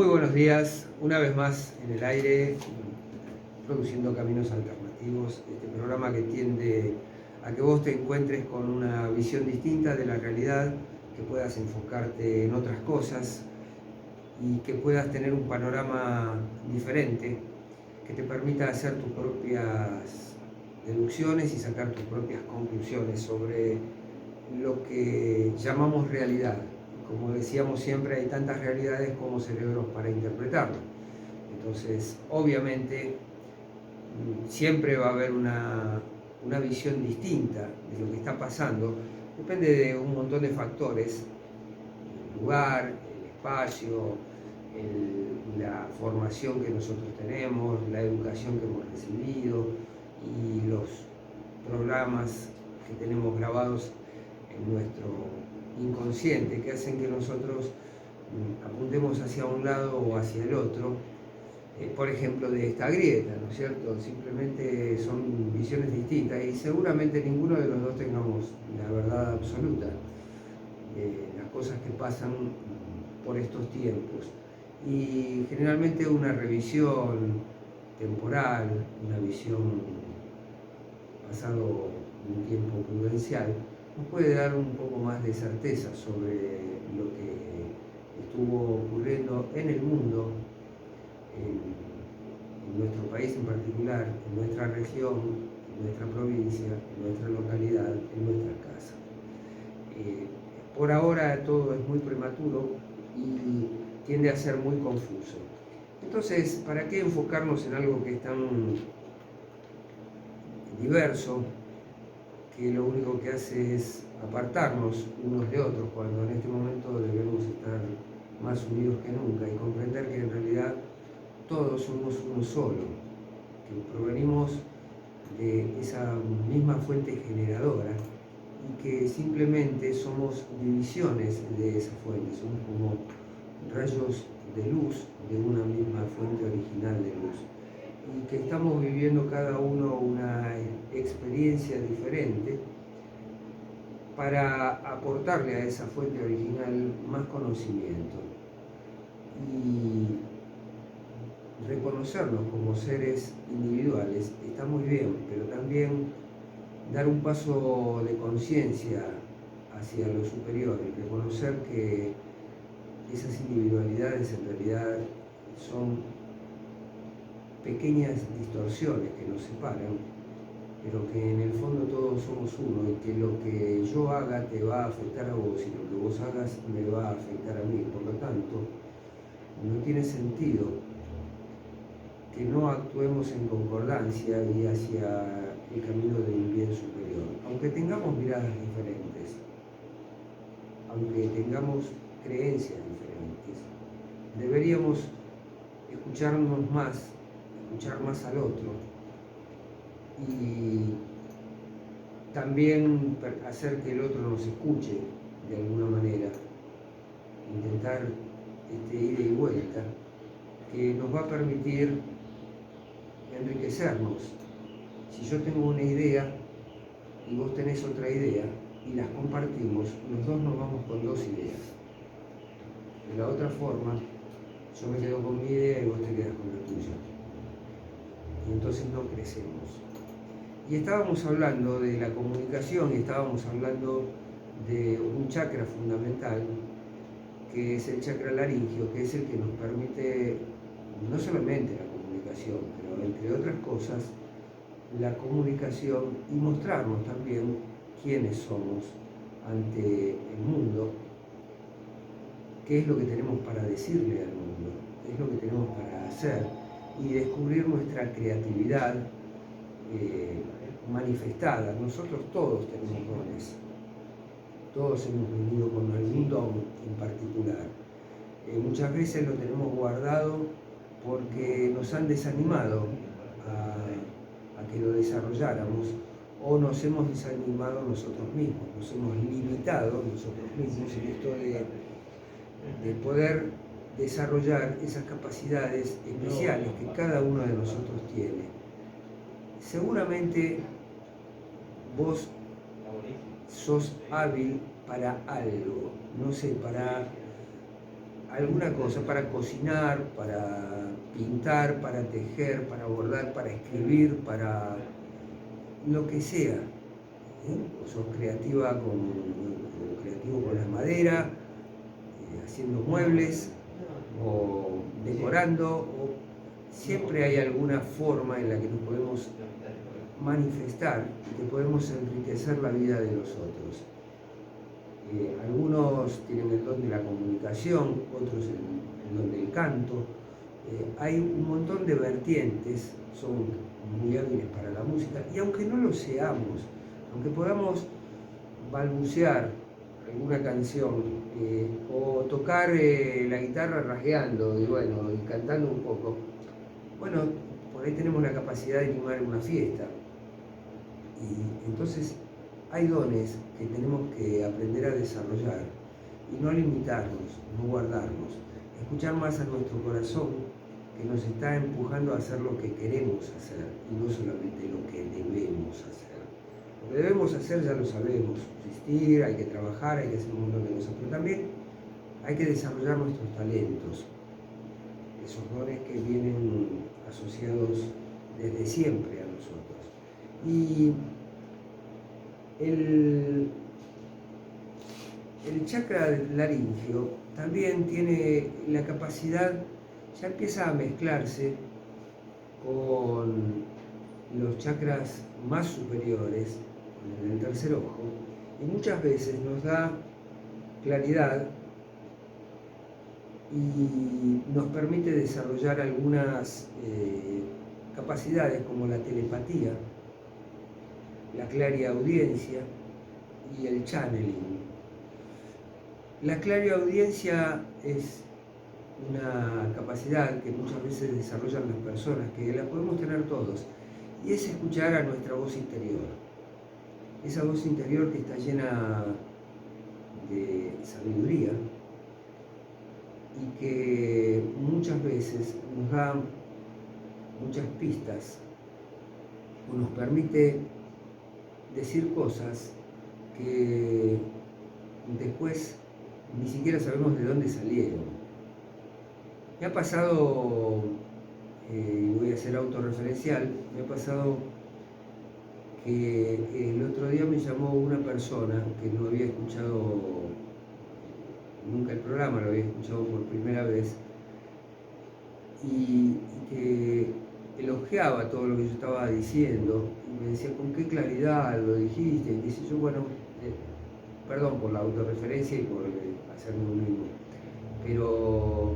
Muy buenos días, una vez más en el aire, produciendo Caminos Alternativos, este programa que tiende a que vos te encuentres con una visión distinta de la realidad, que puedas enfocarte en otras cosas y que puedas tener un panorama diferente, que te permita hacer tus propias deducciones y sacar tus propias conclusiones sobre lo que llamamos realidad. Como decíamos siempre, hay tantas realidades como cerebros para interpretarlo. Entonces, obviamente, siempre va a haber una visión distinta de lo que está pasando. Depende de un montón de factores: el lugar, el espacio, la formación que nosotros tenemos, la educación que hemos recibido y los programas que tenemos grabados en nuestro inconsciente, que hacen que nosotros apuntemos hacia un lado o hacia el otro, por ejemplo, de esta grieta, ¿no es cierto? Simplemente son visiones distintas y seguramente ninguno de los dos tengamos la verdad absoluta de las cosas que pasan por estos tiempos. Y generalmente una revisión temporal, una visión pasado un tiempo prudencial, nos puede dar un poco más de certeza sobre lo que estuvo ocurriendo en el mundo, en nuestro país en particular, en nuestra región, en nuestra provincia, en nuestra localidad, en nuestra casa. Por ahora todo es muy prematuro y tiende a ser muy confuso. Entonces, ¿para qué enfocarnos en algo que es tan diverso, que lo único que hace es apartarnos unos de otros, cuando en este momento debemos estar más unidos que nunca y comprender que en realidad todos somos uno solo, que provenimos de esa misma fuente generadora y que simplemente somos divisiones de esa fuente, somos como rayos de luz de una misma fuente original de luz, y que estamos viviendo cada uno una experiencia diferente para aportarle a esa fuente original más conocimiento y reconocernos como seres individuales. Está muy bien, pero también dar un paso de conciencia hacia lo superior y reconocer que esas individualidades en realidad son pequeñas distorsiones que nos separan, pero que en el fondo todos somos uno, y que lo que yo haga te va a afectar a vos y lo que vos hagas me va a afectar a mí. Por lo tanto, no tiene sentido que no actuemos en concordancia y hacia el camino del bien superior, aunque tengamos miradas diferentes, aunque tengamos creencias diferentes. Deberíamos escucharnos más, escuchar más al otro y también hacer que el otro nos escuche de alguna manera, intentar ida y vuelta que nos va a permitir enriquecernos. Si yo tengo una idea y vos tenés otra idea y las compartimos, los dos nos vamos con dos ideas. De la otra forma, yo me quedo con mi idea y vos te quedas con la tuya. Y entonces no crecemos. Y estábamos hablando de la comunicación y estábamos hablando de un chakra fundamental, que es el chakra laringio, que es el que nos permite no solamente la comunicación, pero entre otras cosas, la comunicación y mostrarnos también quiénes somos ante el mundo, qué es lo que tenemos para decirle al mundo, qué es lo que tenemos para hacer, y descubrir nuestra creatividad manifestada. Nosotros todos tenemos dones, todos hemos venido con algún don en particular. Muchas veces lo tenemos guardado porque nos han desanimado a que lo desarrolláramos, o nos hemos desanimado nosotros mismos, nos hemos limitado nosotros mismos en esto de poder desarrollar esas capacidades especiales que cada uno de nosotros tiene. Seguramente vos sos hábil para algo, no sé, para alguna cosa, para cocinar, para pintar, para tejer, para bordar, para escribir, para lo que sea. O sos creativa o creativo con la madera, haciendo muebles o decorando, o siempre hay alguna forma en la que nos podemos manifestar y que podemos enriquecer la vida de los otros. Algunos tienen el don de la comunicación, otros el don del canto. Hay un montón de vertientes, son muy hábiles para la música, y aunque no lo seamos, aunque podamos balbucear alguna canción o tocar la guitarra rasgueando y bueno, y cantando un poco, bueno, por ahí tenemos la capacidad de animar una fiesta. Y entonces hay dones que tenemos que aprender a desarrollar y no limitarnos, no guardarnos, escuchar más a nuestro corazón que nos está empujando a hacer lo que queremos hacer y no solamente lo que debemos hacer. Lo que debemos hacer ya lo sabemos, existir, hay que trabajar, hay que hacer un montón de cosas, pero también hay que desarrollar nuestros talentos, esos dones que vienen asociados desde siempre a nosotros. Y el chakra laríngeo también tiene la capacidad, ya empieza a mezclarse con los chakras más superiores, en el tercer ojo, y muchas veces nos da claridad y nos permite desarrollar algunas capacidades como la telepatía, la clariaudiencia y el channeling. La clariaudiencia es una capacidad que muchas veces desarrollan las personas, que la podemos tener todos, y es escuchar a nuestra voz interior. Esa voz interior que está llena de sabiduría y que muchas veces nos da muchas pistas o nos permite decir cosas que después ni siquiera sabemos de dónde salieron. Me ha pasado, y voy a ser autorreferencial, me ha pasado que el otro día me llamó una persona que no había escuchado nunca el programa, lo había escuchado por primera vez, y que elogiaba todo lo que yo estaba diciendo, y me decía con qué claridad lo dijiste, y dice yo, bueno, perdón por la autorreferencia y por hacerme un mismo, pero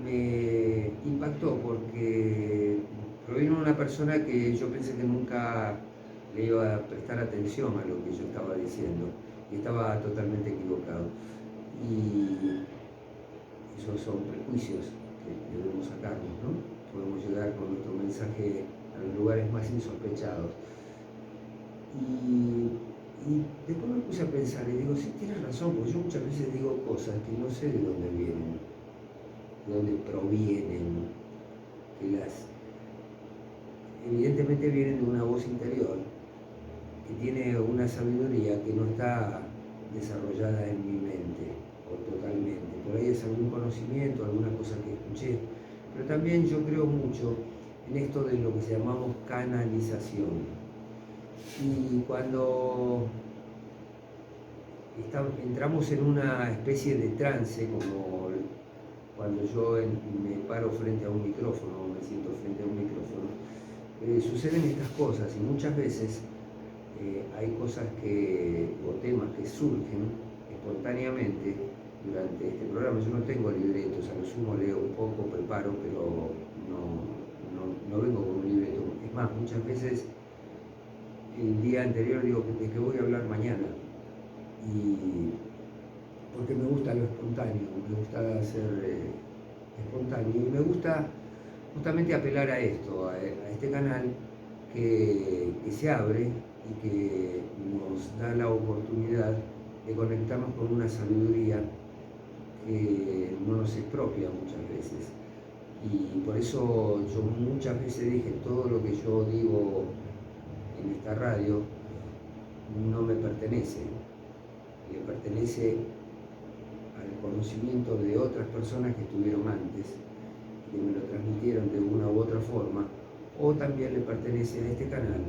me impactó porque provino de una persona que yo pensé que nunca le iba a prestar atención a lo que yo estaba diciendo, y estaba totalmente equivocado. Y esos son prejuicios que debemos sacarnos, ¿no? Podemos llegar con nuestro mensaje a los lugares más insospechados. Y después me puse a pensar y digo, sí, tienes razón, porque yo muchas veces digo cosas que no sé de dónde vienen, de dónde provienen, que evidentemente vienen de una voz interior que tiene una sabiduría que no está desarrollada en mi mente o totalmente. Por ahí es algún conocimiento, alguna cosa que escuché, pero también yo creo mucho en esto de lo que llamamos canalización. Y cuando entramos en una especie de trance, como cuando yo me paro frente a un micrófono, o me siento frente a un micrófono, suceden estas cosas y muchas veces hay cosas o temas que surgen espontáneamente durante este programa. Yo no tengo libretos, a lo sumo leo un poco, preparo, pero no vengo con un libreto. Es más, muchas veces el día anterior digo de qué voy a hablar mañana, y porque me gusta lo espontáneo, me gusta ser espontáneo, y me gusta justamente apelar a esto, a este canal que se abre y que nos da la oportunidad de conectarnos con una sabiduría que no nos es propia muchas veces. Y por eso yo muchas veces dije, todo lo que yo digo en esta radio no me pertenece, le pertenece al conocimiento de otras personas que estuvieron antes, que me lo transmitieron de una u otra forma, o también le pertenece a este canal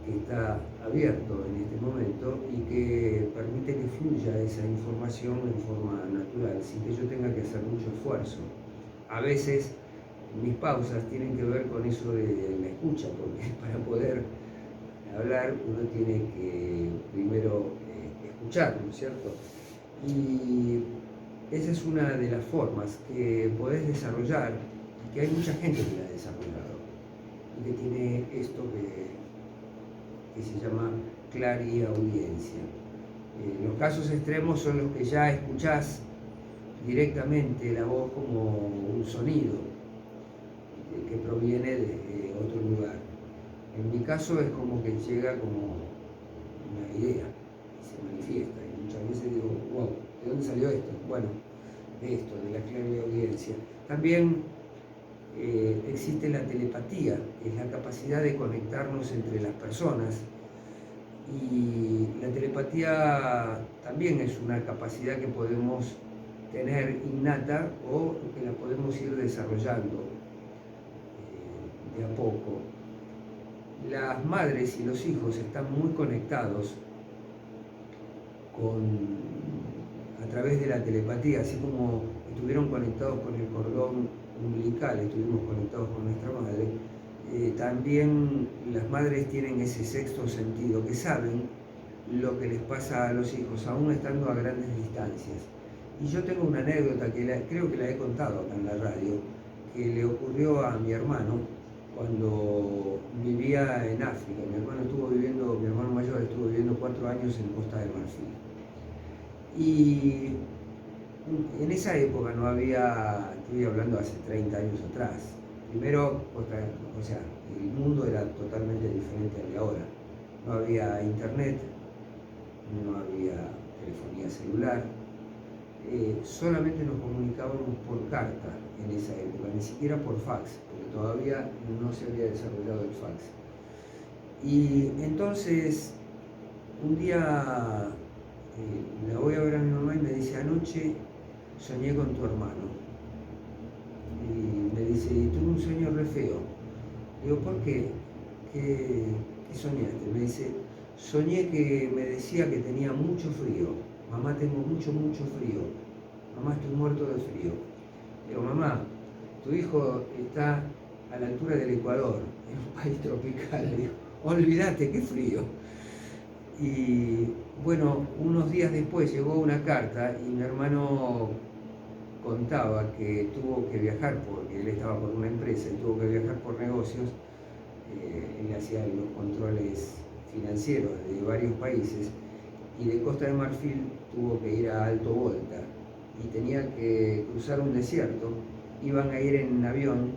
que está abierto en este momento y que permite que fluya esa información en forma natural, sin que yo tenga que hacer mucho esfuerzo. A veces mis pausas tienen que ver con eso de la escucha, porque para poder hablar uno tiene que primero escuchar, ¿no es cierto? Y esa es una de las formas que podés desarrollar, y que hay mucha gente que la ha desarrollado, y que tiene esto que se llama clariaudiencia. Los casos extremos son los que ya escuchás directamente la voz como un sonido que proviene de otro lugar. En mi caso es como que llega como una idea y se manifiesta, y muchas veces digo, wow, ¿de dónde salió esto? Bueno, de esto, de la clariaudiencia. También existe la telepatía, que es la capacidad de conectarnos entre las personas, y la telepatía también es una capacidad que podemos tener innata o que la podemos ir desarrollando de a poco. Las madres y los hijos están muy conectados a través de la telepatía, así como estuvieron conectados con el cordón umbilical, estuvimos conectados con nuestra madre. También las madres tienen ese sexto sentido, que saben lo que les pasa a los hijos, aún estando a grandes distancias. Y yo tengo una anécdota que creo que la he contado acá en la radio, que le ocurrió a mi hermano cuando vivía en África. Mi hermano mayor estuvo viviendo 4 años en Costa de Marfil. Y en esa época no había, estoy hablando hace 30 años atrás, primero, o sea, el mundo era totalmente diferente al de ahora. No había internet, no había telefonía celular, solamente nos comunicábamos por carta en esa época, ni siquiera por fax, porque todavía no se había desarrollado el fax. Y entonces, un día la voy a ver a mi mamá y me dice, anoche soñé con tu hermano. Y me dice, y tuve un sueño re feo. Digo, ¿por qué? ¿Qué soñaste? Me dice, soñé que me decía que tenía mucho frío. Mamá, tengo mucho frío. Mamá, estoy muerto de frío. Digo, mamá, tu hijo está a la altura del Ecuador, en un país tropical. Digo, olvídate, qué frío. Y bueno, unos días después llegó una carta y mi hermano contaba que tuvo que viajar, porque él estaba por una empresa y tuvo que viajar por negocios. Él hacía los controles financieros de varios países, y de Costa de Marfil tuvo que ir a Alto Volta y tenía que cruzar un desierto. Iban a ir en avión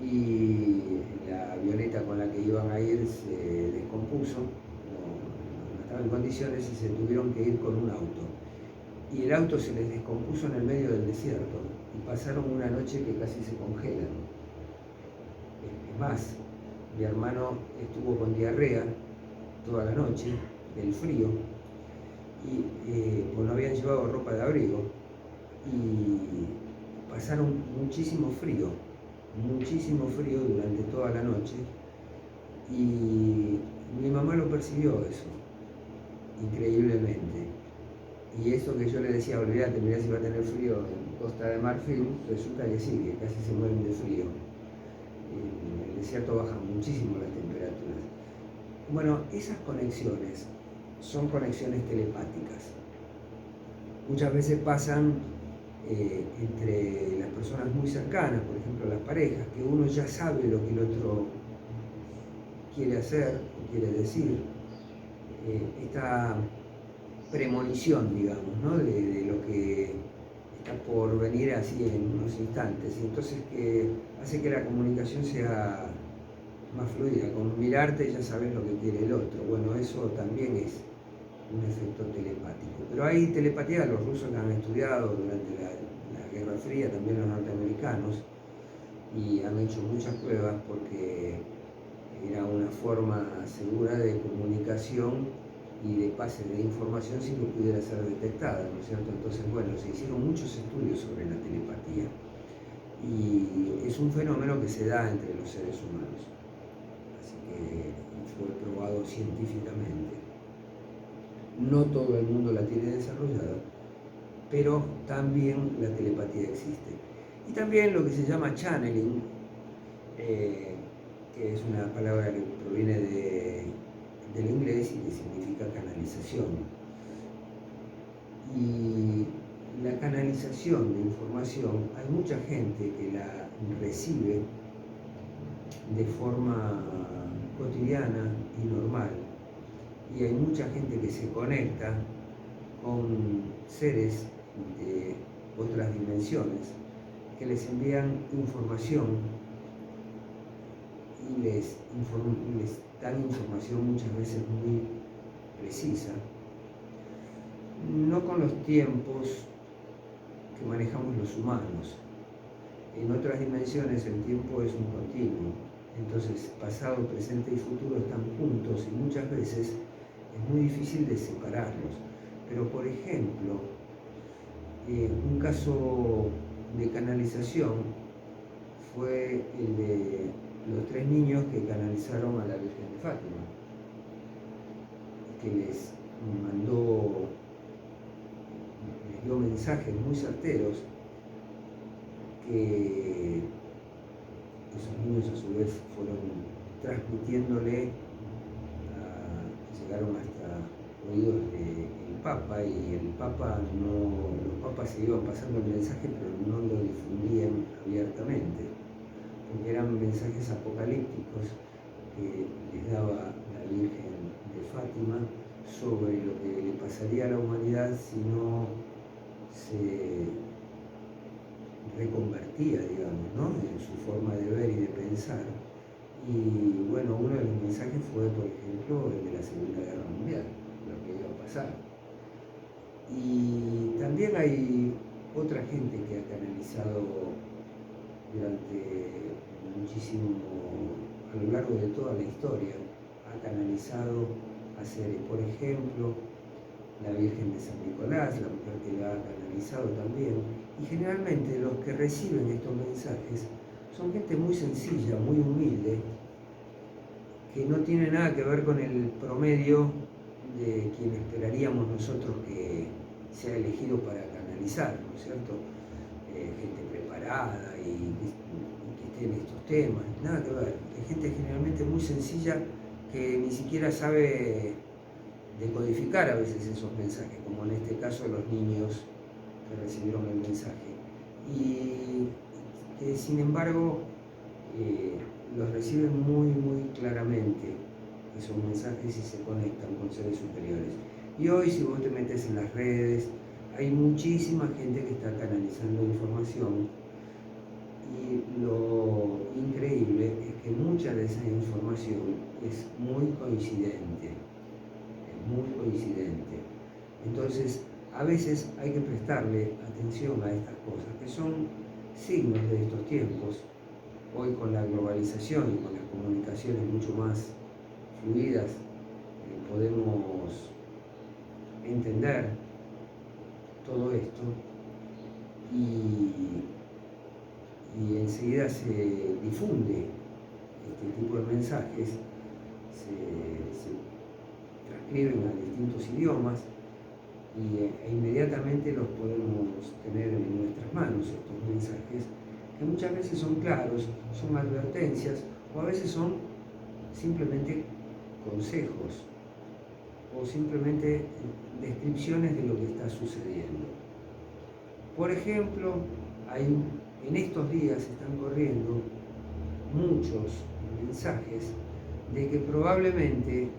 y la avioneta con la que iban a ir se descompuso, no estaba en condiciones, y se tuvieron que ir con un auto. Y el auto se les descompuso en el medio del desierto y pasaron una noche que casi se congelan. Es más, mi hermano estuvo con diarrea toda la noche, del frío, y pues no habían llevado ropa de abrigo, y pasaron muchísimo frío durante toda la noche, y mi mamá lo percibió eso, increíblemente. Y eso que yo le decía, olvídate, mirá si va a tener frío en Costa de Marfil, resulta que sí, que casi se mueren de frío. En el desierto bajan muchísimo las temperaturas. Bueno, esas conexiones son conexiones telepáticas. Muchas veces pasan entre las personas muy cercanas, por ejemplo las parejas, que uno ya sabe lo que el otro quiere hacer o quiere decir. Esta premonición, digamos, ¿no? de lo que está por venir así en unos instantes, y entonces que hace que la comunicación sea más fluida. Con mirarte ya sabes lo que quiere el otro. Bueno, eso también es un efecto telepático. Pero hay telepatía, los rusos la han estudiado durante la Guerra Fría, también los norteamericanos, y han hecho muchas pruebas porque era una forma segura de comunicación y de pases de información sin que pudiera ser detectada, ¿no es cierto? Entonces, bueno, se hicieron muchos estudios sobre la telepatía y es un fenómeno que se da entre los seres humanos, así que fue probado científicamente. No todo el mundo la tiene desarrollada, pero también la telepatía existe. Y también lo que se llama channeling, que es una palabra que proviene del inglés y que significa canalización. Y la canalización de información, hay mucha gente que la recibe de forma cotidiana y normal, y hay mucha gente que se conecta con seres de otras dimensiones que les envían información y les dan información muchas veces muy precisa, no con los tiempos que manejamos los humanos. En otras dimensiones el tiempo es un continuo, entonces pasado, presente y futuro están juntos y muchas veces es muy difícil de separarlos. Pero por ejemplo, un caso de canalización fue el de los 3 niños que canalizaron a la Virgen de Fátima, que les dio mensajes muy certeros que esos niños a su vez fueron transmitiéndole, llegaron hasta oídos del Papa, y el Papa los papas se iban pasando el mensaje pero no lo difundían abiertamente, porque eran mensajes apocalípticos que les daba la Virgen de Fátima sobre lo que le pasaría a la humanidad si no se reconvertía, digamos, ¿no?, en su forma de ver y de pensar. Y bueno, uno de los mensajes fue, por ejemplo, el de la Segunda Guerra Mundial, lo que iba a pasar. Y también hay otra gente que ha canalizado durante muchísimo, a lo largo de toda la historia, ha canalizado a seres, por ejemplo, la Virgen de San Nicolás, la mujer que la ha canalizado también. Y generalmente los que reciben estos mensajes son gente muy sencilla, muy humilde, que no tiene nada que ver con el promedio de quien esperaríamos nosotros que sea elegido para canalizar, ¿no es cierto? Gente preparada y que esté en estos temas, nada que ver. Hay gente generalmente muy sencilla que ni siquiera sabe decodificar a veces esos mensajes, como en este caso los niños que recibieron el mensaje, y que sin embargo los reciben muy claramente esos mensajes y se conectan con seres superiores. Y hoy, si vos te metes en las redes, hay muchísima gente que está canalizando información, y lo increíble es que mucha de esa información es muy coincidente. Entonces, a veces hay que prestarle atención a estas cosas, que son signos de estos tiempos. Hoy, con la globalización y con las comunicaciones mucho más fluidas, podemos entender todo esto y enseguida se difunde este tipo de mensajes, se transcriben a distintos idiomas e inmediatamente los podemos tener en nuestras manos, estos mensajes, que muchas veces son claros, son advertencias, o a veces son simplemente consejos o simplemente descripciones de lo que está sucediendo. Por ejemplo, en estos días están corriendo muchos mensajes de que probablemente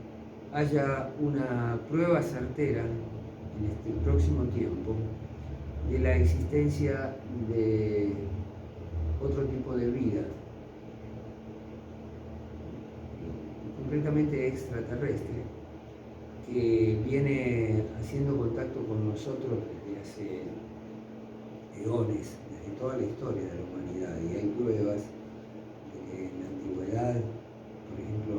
haya una prueba certera en este próximo tiempo de la existencia de otro tipo de vida, concretamente extraterrestre, que viene haciendo contacto con nosotros desde hace eones, desde toda la historia de la humanidad, y hay pruebas de que en la antigüedad, por ejemplo,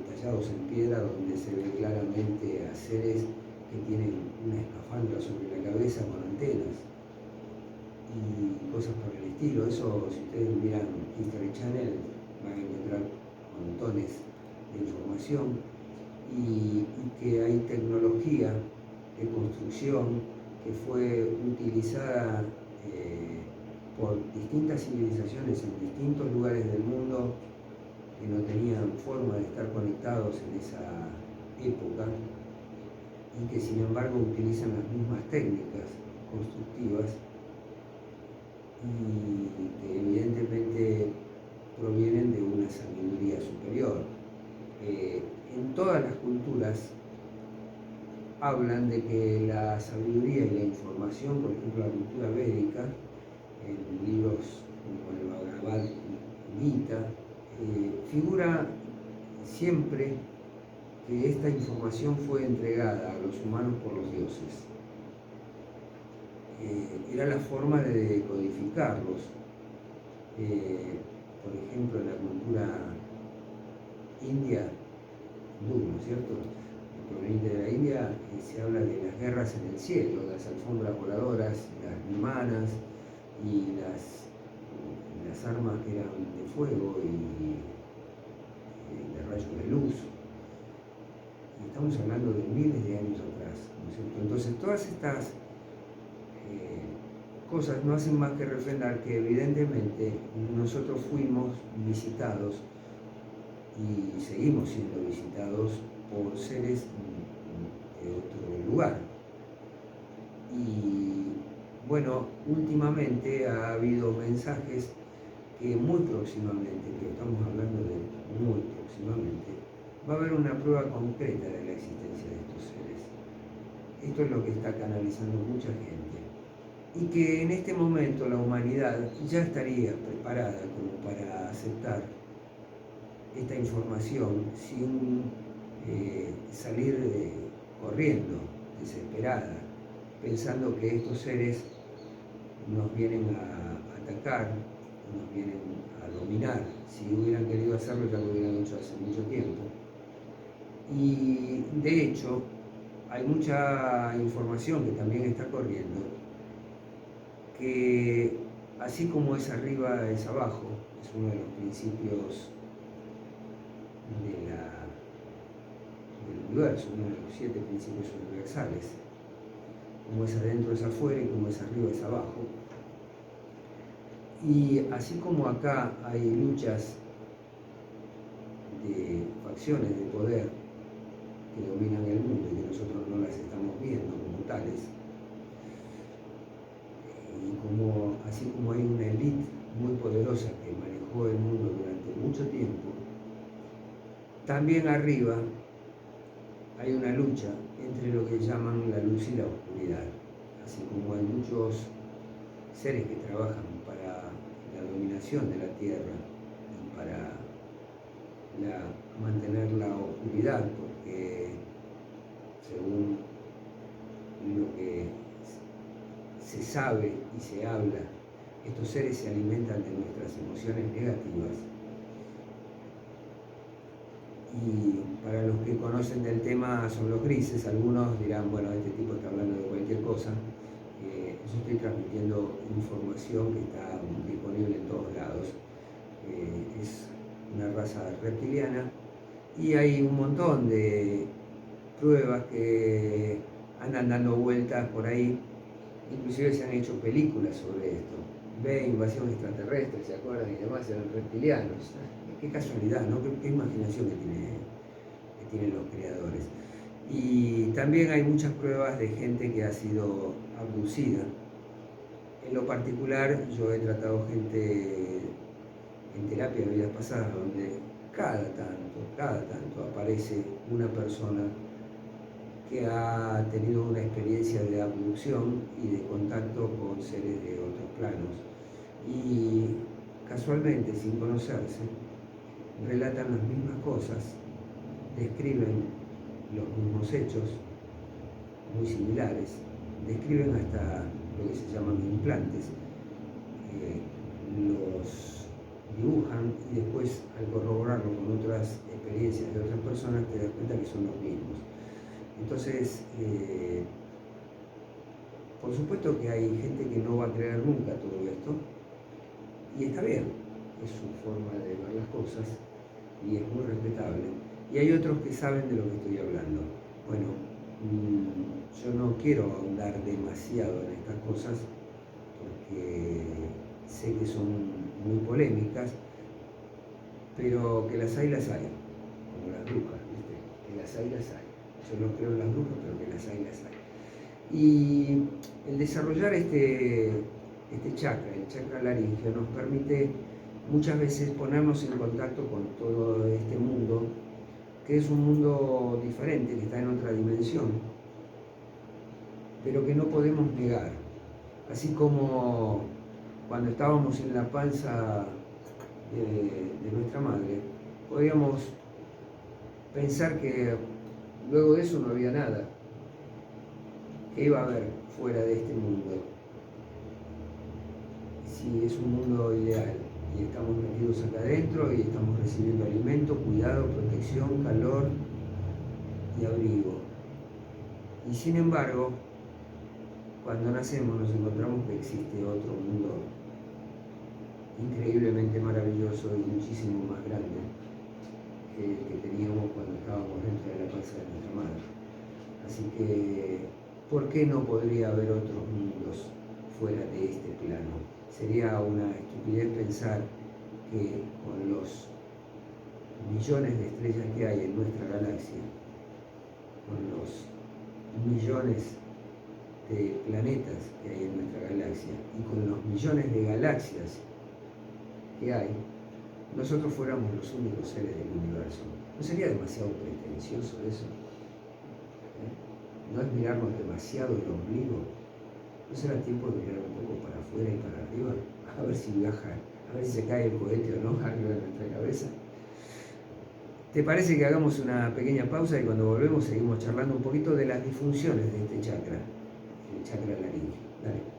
tallados en piedra, donde se ve claramente a seres que tienen una escafandra sobre la cabeza con antenas y cosas por el estilo. Eso, si ustedes miran History Channel, van a encontrar montones de información, y que hay tecnología de construcción que fue utilizada por distintas civilizaciones en distintos lugares del mundo que no tenían forma de estar conectados en esa época, y que sin embargo utilizan las mismas técnicas constructivas y que evidentemente provienen de una sabiduría superior. En todas las culturas hablan de que la sabiduría y la información, por ejemplo la cultura védica, en libros como el Bhagavad Gita, figura siempre que esta información fue entregada a los humanos por los dioses. Era la forma de codificarlos. Por ejemplo, en la cultura india, hindú, ¿no es cierto?, proveniente de la India, se habla de las guerras en el cielo, las alfombras voladoras, las vimanas y las armas que eran de fuego y de rayos de luz. Y estamos hablando de miles de años atrás, ¿no es cierto? Entonces, todas estas cosas no hacen más que refrendar que evidentemente nosotros fuimos visitados y seguimos siendo visitados por seres de otro lugar. Y bueno, últimamente ha habido mensajes que muy próximamente, que estamos hablando de muy próximamente, va a haber una prueba concreta de la existencia de estos seres. Esto es lo que está canalizando mucha gente. Y que en este momento la humanidad ya estaría preparada como para aceptar esta información sin salir corriendo, desesperada, pensando que estos seres nos vienen a atacar, nos vienen a dominar. Si hubieran querido hacerlo, ya lo hubieran hecho hace mucho tiempo. Y de hecho, hay mucha información que también está corriendo, que así como es arriba, es abajo. Es uno de los principios del universo, uno de los 7 principios universales. Como es adentro es afuera y como es arriba es abajo. Y así como acá hay luchas de facciones de poder que dominan el mundo y que nosotros no las estamos viendo como tales, y así como hay una élite muy poderosa que manejó el mundo durante mucho tiempo, también arriba hay una lucha entre lo que llaman la luz y la oscuridad. Así como hay muchos seres que trabajan para la dominación de la tierra y para mantener la oscuridad, porque según lo que se sabe y se habla, estos seres se alimentan de nuestras emociones negativas. Y para los que conocen del tema son los grises. Algunos dirán, bueno, este tipo está hablando de cualquier cosa. Yo estoy transmitiendo información que está disponible en todos lados. Es una raza reptiliana y hay un montón de pruebas que andan dando vueltas por ahí. Inclusive se han hecho películas sobre esto. Ve Invasión Extraterrestre, ¿se acuerdan? Y demás, eran reptilianos. Qué casualidad, ¿no? Qué imaginación que tienen los creadores. Y también hay muchas pruebas de gente que ha sido abducida. En lo particular, yo he tratado gente en terapia de vidas pasadas donde cada tanto aparece una persona que ha tenido una experiencia de abducción y de contacto con seres de otros planos. Y casualmente, sin conocerse, relatan las mismas cosas, describen los mismos hechos, muy similares, describen hasta lo que se llaman implantes. Los dibujan y después al corroborarlo con otras experiencias de otras personas te das cuenta que son los mismos. Entonces, por supuesto que hay gente que no va a creer nunca todo esto, y está bien, es su forma de ver las cosas y es muy respetable. Y hay otros que saben de lo que estoy hablando. Bueno, yo no quiero ahondar demasiado en estas cosas porque sé que son muy polémicas, pero que las hay, como las brujas, ¿viste? Que las hay. Yo no creo en las brujas, pero que las hay. Y el desarrollar este chakra, el chakra laríngeo, nos permite muchas veces ponernos en contacto con todo este mundo, que es un mundo diferente, que está en otra dimensión, pero que no podemos negar. Así como cuando estábamos en la panza de nuestra madre, podíamos pensar que luego de eso no había nada, que iba a haber fuera de este mundo. Si es un mundo ideal y estamos metidos acá adentro y estamos recibiendo alimento, cuidado, protección, calor y abrigo. Y sin embargo, cuando nacemos nos encontramos que existe otro mundo increíblemente maravilloso y muchísimo más grande que el que teníamos cuando estábamos dentro de la panza de nuestra madre. Así que, ¿por qué no podría haber otros mundos fuera de este plano? Sería una estupidez pensar que con los millones de estrellas que hay en nuestra galaxia, con los millones de planetas que hay en nuestra galaxia y con los millones de galaxias que hay, nosotros fuéramos los únicos seres del universo. ¿No sería demasiado pretencioso eso? ¿No es mirarnos demasiado el ombligo? ¿No será tiempo de mirar un poco para afuera y para arriba? A ver si viaja, a ver si se cae el cohete o no arriba de nuestra cabeza. ¿Te parece que hagamos una pequeña pausa y cuando volvemos seguimos charlando un poquito de las disfunciones de este chakra, el chakra laríngeo? Dale.